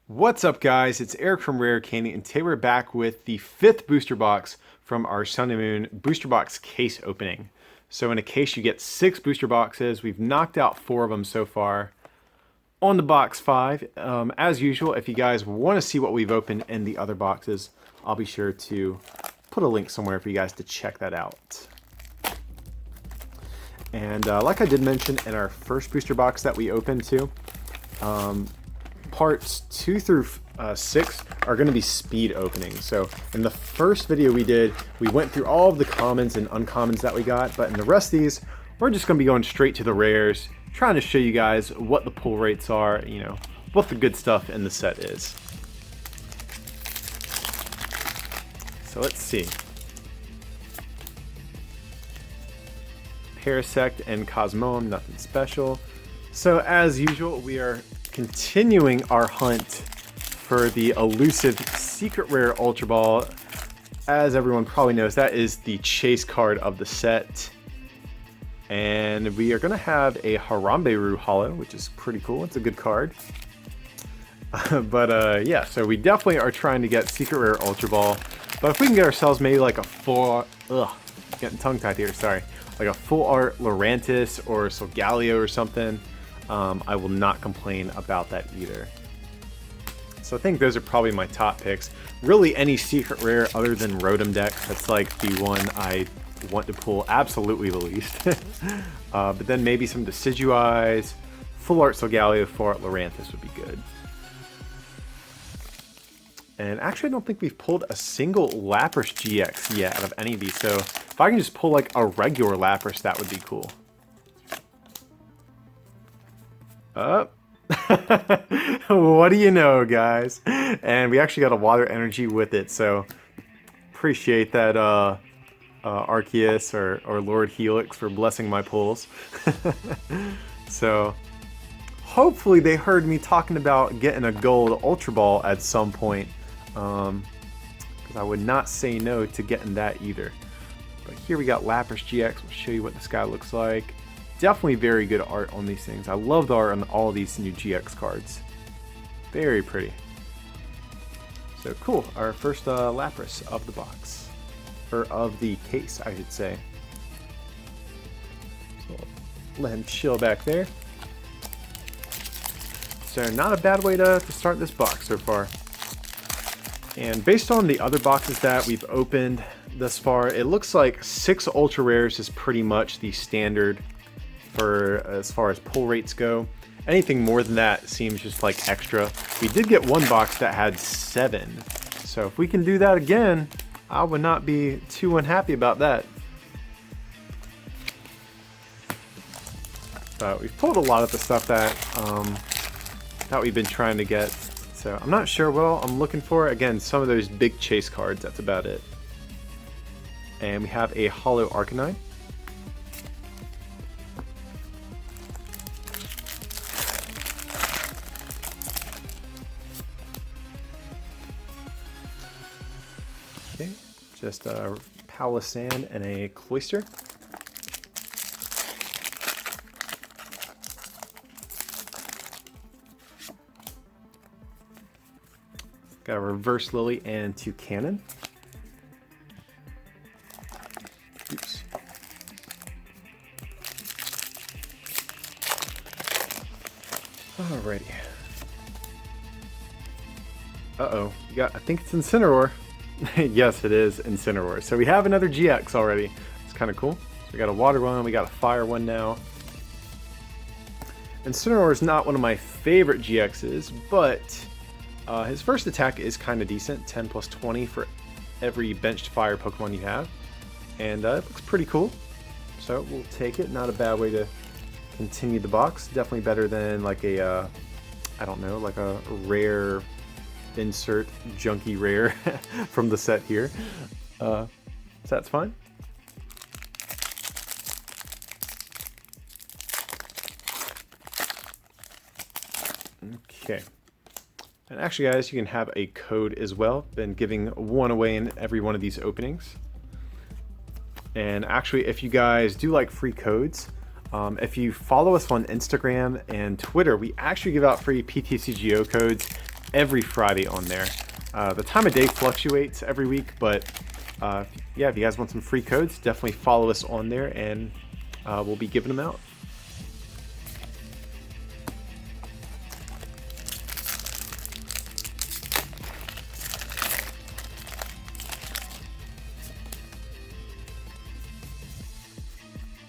What's up, guys? It's Eric from Rare Candy, and today we're back with the 5th booster box from our Sun and Moon booster box case opening. So in a case you get 6 booster boxes. We've knocked out 4 of them so far. On the box 5, as usual, if you guys want to see what we've opened in the other boxes, I'll be sure to put a link somewhere for you guys to check that out. And like I did mention in our first booster box that we opened too, parts 2 through 6 are going to be speed openings. So in the first video we did, we went through all of the commons and uncommons that we got, but in the rest of these, we're just going to be going straight to the rares, trying to show you guys what the pull rates are, you know, what the good stuff in the set is. So let's see. Parasect and Cosmoem, nothing special. So as usual, we are continuing our hunt for the elusive secret rare Ultra Ball. As everyone probably knows, that is the chase card of the set. And we are going to have a Harambe Holo, which is pretty cool. It's a good card. But yeah, so we definitely are trying to get secret rare Ultra Ball. But if we can get ourselves maybe like a full... getting tongue-tied here, sorry. Like a full art Lurantis or Solgaleo or something, I will not complain about that either. So I think those are probably my top picks. Really any secret rare other than Rotom deck, that's like the one I want to pull absolutely the least. But then maybe some Decidueyes, full art Solgaleo, full art Lurantis would be good. And actually I don't think we've pulled a single Lapis GX yet out of any of these, so if I can just pull like a regular Lapis, that would be cool. What do you know, guys? And we actually got a water energy with it, so appreciate that Arceus or Lord Helix for blessing my pulls. So hopefully they heard me talking about getting a gold Ultra Ball at some point, because I would not say no to getting that either. But here we got Lapis GX. We'll show you what this guy looks like. Definitely very good art on these things. I love the art on all these new GX cards. Very pretty. So cool, our first Lapis of the box. Or of the case, I should say. So let him chill back there. So not a bad way to start this box so far. And based on the other boxes that we've opened thus far, it looks like 6 ultra rares is pretty much the standard for as far as pull rates go. Anything more than that seems just like extra. We did get one box that had 7, so if we can do that again, I would not be too unhappy about that. But we've pulled a lot of the stuff that we've been trying to get, so I'm not sure what I'm looking for. Again, some of those big chase cards, that's about it. And we have a Holo Arcanine. Okay, just a Palossand and a Cloyster. Got a Reverse Lily and 2 Cannon. Oops. Alrighty. Uh-oh. You got, I think it's Incineroar. Yes, it is Incineroar. So we have another GX already. It's kind of cool. So we got a water one, we got a fire one now. Incineroar is not one of my favorite GXs, but his first attack is kind of decent. 10 plus 20 for every benched fire Pokemon you have. And it looks pretty cool. So we'll take it. Not a bad way to continue the box. Definitely better than like a, I don't know, like a rare insert junky rare from the set here. So that's fine. Okay. And actually, guys, you can have a code as well. Been giving one away in every one of these openings. And actually, if you guys do like free codes, if you follow us on Instagram and Twitter, we actually give out free PTCGO codes every Friday on there. The time of day fluctuates every week, but yeah, if you guys want some free codes, definitely follow us on there, and we'll be giving them out.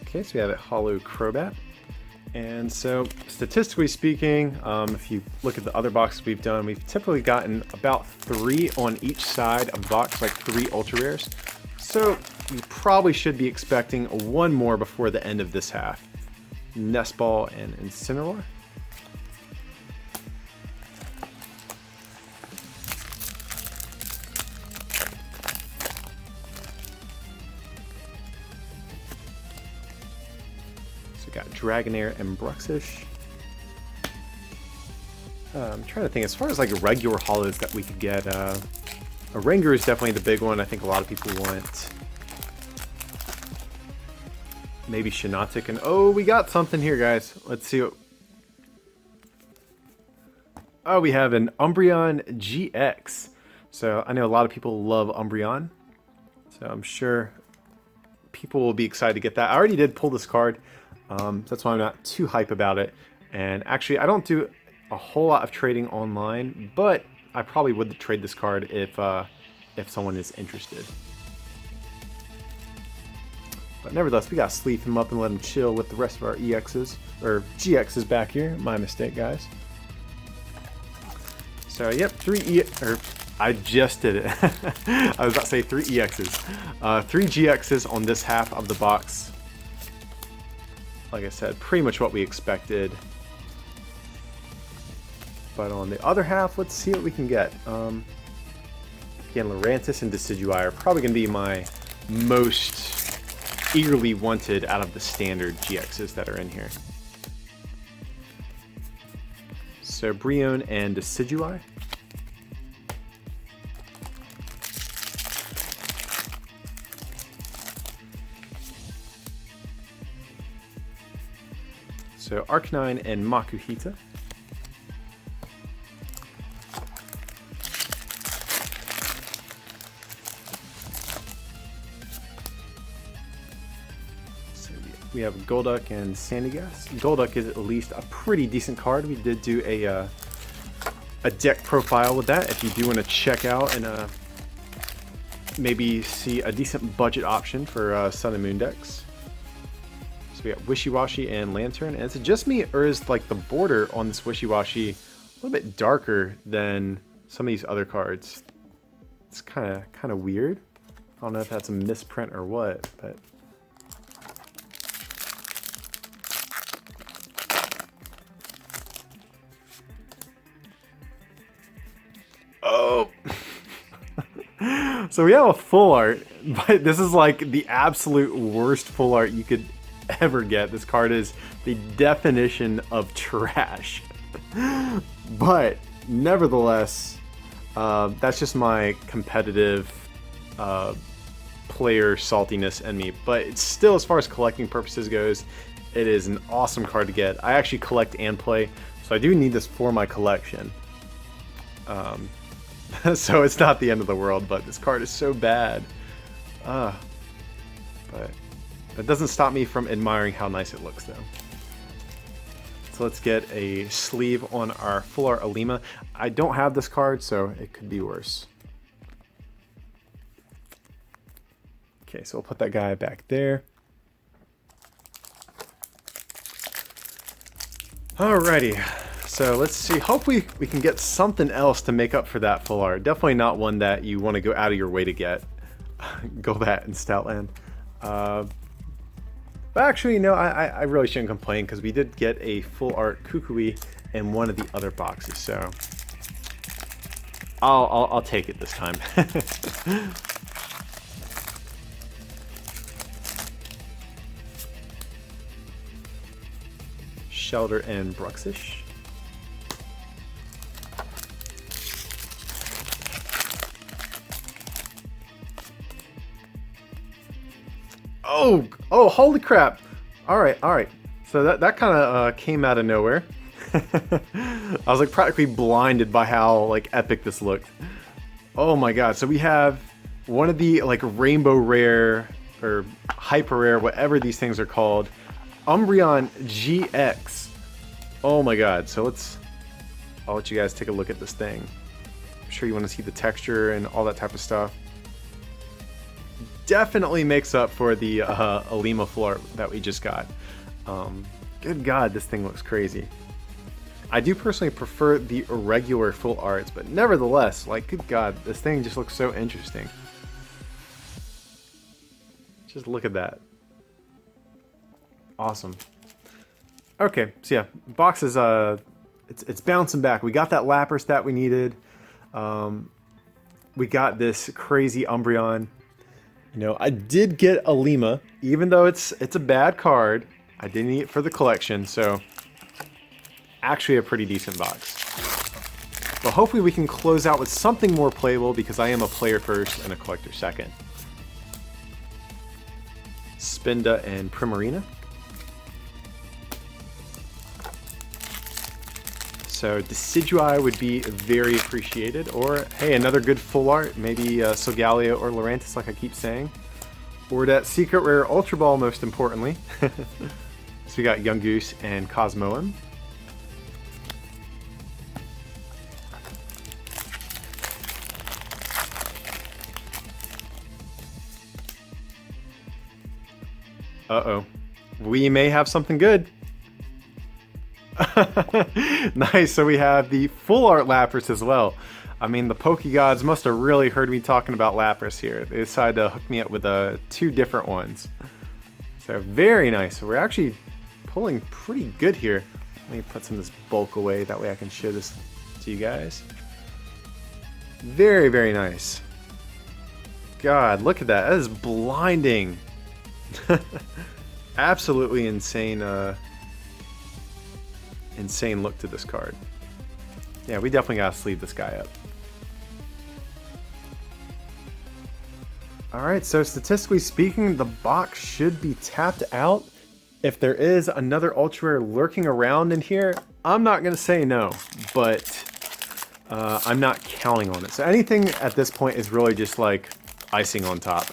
Okay, so we have a Holo Crobat. And so, statistically speaking, if you look at the other boxes we've done, we've typically gotten about 3 on each side of the box, like 3 ultra rares. So, you probably should be expecting 1 more before the end of this half. Nest Ball and Incineroar. Got Dragonair and Bruxish. I'm trying to think, as far as like regular holos that we could get, a Ranger is definitely the big one. I think a lot of people want. Maybe Shinotic, and oh, we got something here, guys. Let's see what. Oh, we have an Umbreon GX. So I know a lot of people love Umbreon, so I'm sure people will be excited to get that. I already did pull this card. That's why I'm not too hype about it. And actually, I don't do a whole lot of trading online, but I probably would trade this card if someone is interested. But nevertheless, we gotta sleeve him up and let him chill with the rest of our EXs, or GXs back here. My mistake, guys. So, yep, 3 I just did it. I was about to say 3 EXs. 3 GXs on this half of the box. Like I said, pretty much what we expected. But on the other half, let's see what we can get. Again, Lurantis and Decidueye are probably going to be my most eagerly wanted out of the standard GXs that are in here. So Brion and Decidueye. So Arcanine and Makuhita. So we have Golduck and Sandygast. Golduck is at least a pretty decent card. We did do a deck profile with that. If you do want to check out and maybe see a decent budget option for Sun and Moon decks. We got Wishy-Washy and Lantern, and is it just me, or is like the border on this Wishy-Washy a little bit darker than some of these other cards? It's kind of weird. I don't know if that's a misprint or what, but oh. So we have a full art, but this is like the absolute worst full art you could ever get. This card is the definition of trash. But nevertheless, that's just my competitive player saltiness in me. But it's still, as far as collecting purposes goes, it is an awesome card to get. I actually collect and play, so I do need this for my collection. So it's not the end of the world, but this card is so bad. But that doesn't stop me from admiring how nice it looks, though. So let's get a sleeve on our Full Art Alima. I don't have this card, so it could be worse. Okay, so we'll put that guy back there. Alrighty, so let's see. Hopefully we can get something else to make up for that Full Art. Definitely not one that you want to go out of your way to get. Golbat and Stoutland. But actually, no, I really shouldn't complain, because we did get a Full Art Kukui in one of the other boxes, so I'll take it this time. Shelter and Bruxish. Oh, holy crap. All right. So that kind of came out of nowhere. I was like practically blinded by how like epic this looked. Oh my god, so we have one of the like rainbow rare or hyper rare, whatever these things are called, Umbreon GX. Oh my god, so I'll let you guys take a look at this thing. I'm sure you want to see the texture and all that type of stuff. Definitely makes up for the Alima full art that we just got. Good god, this thing looks crazy. I do personally prefer the irregular full arts, but nevertheless, like, good god, this thing just looks so interesting. Just look at that. Awesome. Okay, so yeah, box is it's bouncing back. We got that Lapis that we needed. We got this crazy Umbreon. You know, I did get a Lima, even though it's a bad card. I did need it for the collection, so actually a pretty decent box. But hopefully we can close out with something more playable, because I am a player first and a collector second. Spinda and Primarina. So Decidueye would be very appreciated, or hey, another good full art, maybe Solgaleo or Lurantis, like I keep saying, or that secret rare Ultra Ball, most importantly. So we got Yungoos and Cosmoem. Uh-oh, we may have something good. Nice, so we have the full art Lapis as well. I mean, the Pokegods must have really heard me talking about Lapis here. They decided to hook me up with two different ones. So very nice. So we're actually pulling pretty good here. Let me put some of this bulk away, that way I can show this to you guys. Very, very nice. God, look at that. That is blinding. Absolutely insane. Insane look to this card. Yeah, we definitely gotta sleeve this guy up. Alright, so statistically speaking, the box should be tapped out. If there is another ultra rare lurking around in here, I'm not gonna say no, but I'm not counting on it. So anything at this point is really just like icing on top.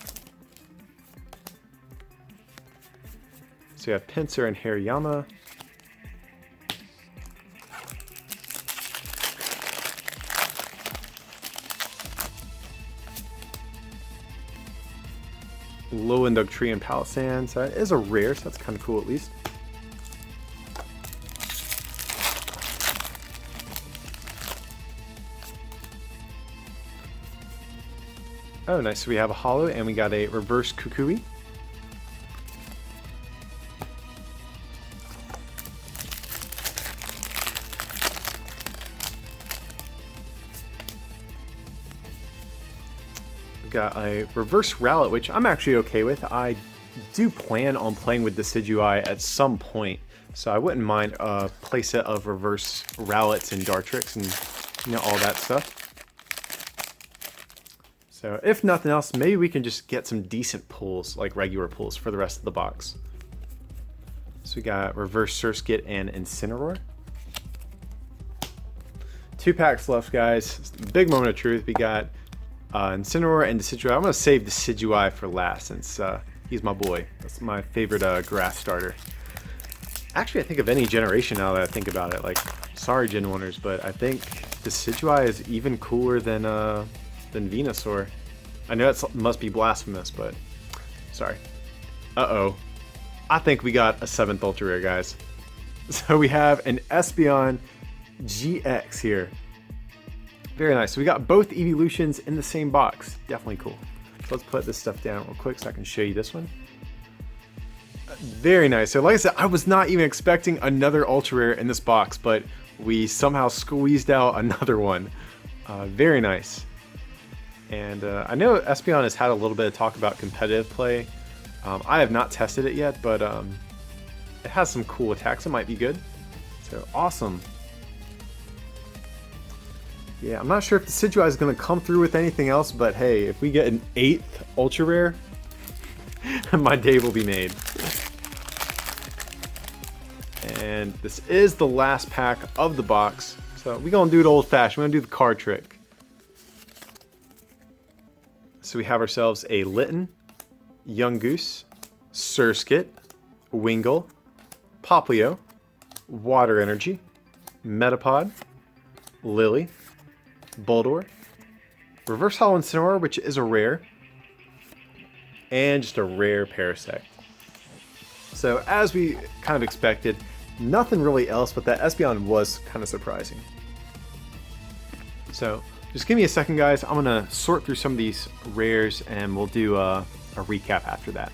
So we have Pinsir and Hariyama. Lowland Dugtree and Palisand, so that is a rare, so that's kind of cool at least. Oh, nice. So we have a holo and we got a reverse Kukui. Got a reverse Rowlet, which I'm actually okay with. I do plan on playing with Decidueye at some point, so I wouldn't mind a playset of reverse Rowlets and Dartrix and, you know, all that stuff. So if nothing else, maybe we can just get some decent pulls, like regular pulls, for the rest of the box. So we got reverse Surskit and Incineroar. 2 packs left, guys. Big moment of truth. We got Incineroar and Decidueye. I'm going to save Decidueye for last, since he's my boy. That's my favorite grass starter. Actually, I think of any generation now that I think about it. Like, sorry, Gen 1ers, but I think Decidueye is even cooler than Venusaur. I know it must be blasphemous, but sorry. Uh-oh. I think we got a 7th Ultra Rare, guys. So we have an Umbreon Gx here. Very nice. So we got both evolutions in the same box. Definitely cool. So let's put this stuff down real quick so I can show you this one. Very nice. So like I said, I was not even expecting another Ultra Rare in this box, but we somehow squeezed out another one. Very nice. And I know Umbreon has had a little bit of talk about competitive play. I have not tested it yet, but it has some cool attacks. It might be good. So awesome. Yeah, I'm not sure if the Decidueye is going to come through with anything else, but hey, if we get an 8th Ultra Rare, my day will be made. And this is the last pack of the box, So we're going to do it old-fashioned. We're going to do the card trick. So we have ourselves a Litten, Yungoos, Surskit, Wingull, Poplio, Water Energy, Metapod, Lily, Boldore, Reverse Hollow Incineroar, which is a rare, and just a rare Parasect. So as we kind of expected, nothing really else, but that Espeon was kind of surprising. So just give me a second, guys. I'm going to sort through some of these rares, and we'll do a recap after that.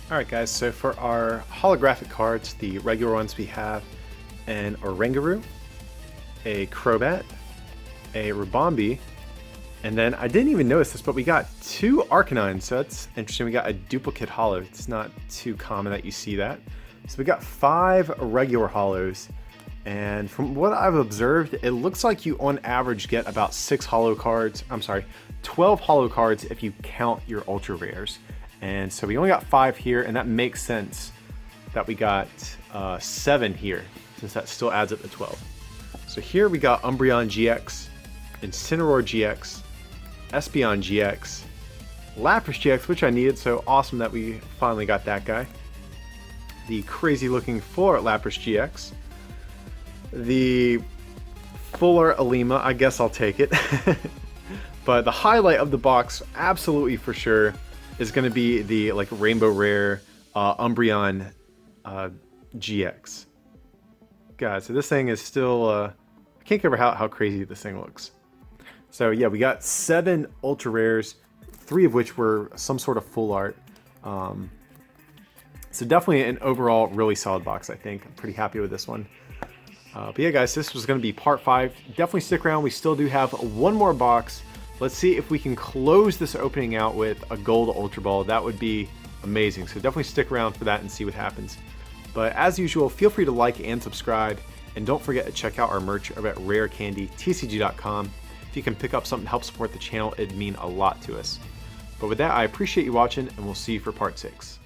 Alright guys, so for our holographic cards, the regular ones we have an Oranguru, a Crobat, a Ribombee, and then I didn't even notice this, but we got 2 Arcanines, so that's interesting. We got a duplicate holo. It's not too common that you see that. So we got 5 regular holos, and from what I've observed, it looks like you on average get about 6 holo cards. I'm sorry, 12 holo cards if you count your ultra rares. And so we only got 5 here, and that makes sense that we got 7 here, since that still adds up to 12. So here we got Umbreon GX, Incineroar GX, Espeon GX, Lapis Gx, which I needed, so awesome that we finally got that guy. The crazy looking full Lapis GX. The fuller Alima, I guess I'll take it. But the highlight of the box, absolutely for sure, is going to be the like rainbow rare Umbreon GX. God, so this thing is still, I can't get over how crazy this thing looks. So yeah, we got 7 ultra rares, 3 of which were some sort of full art. So definitely an overall really solid box, I think. I'm pretty happy with this one. But yeah guys, this was going to be part 5. Definitely stick around, we still do have one more box. Let's see if we can close this opening out with a gold Ultra Ball. That would be amazing. So definitely stick around for that and see what happens. But as usual, feel free to like and subscribe. And don't forget to check out our merch over at rarecandytcg.com. If you can pick up something to help support the channel, it'd mean a lot to us. But with that, I appreciate you watching, and we'll see you for part 6.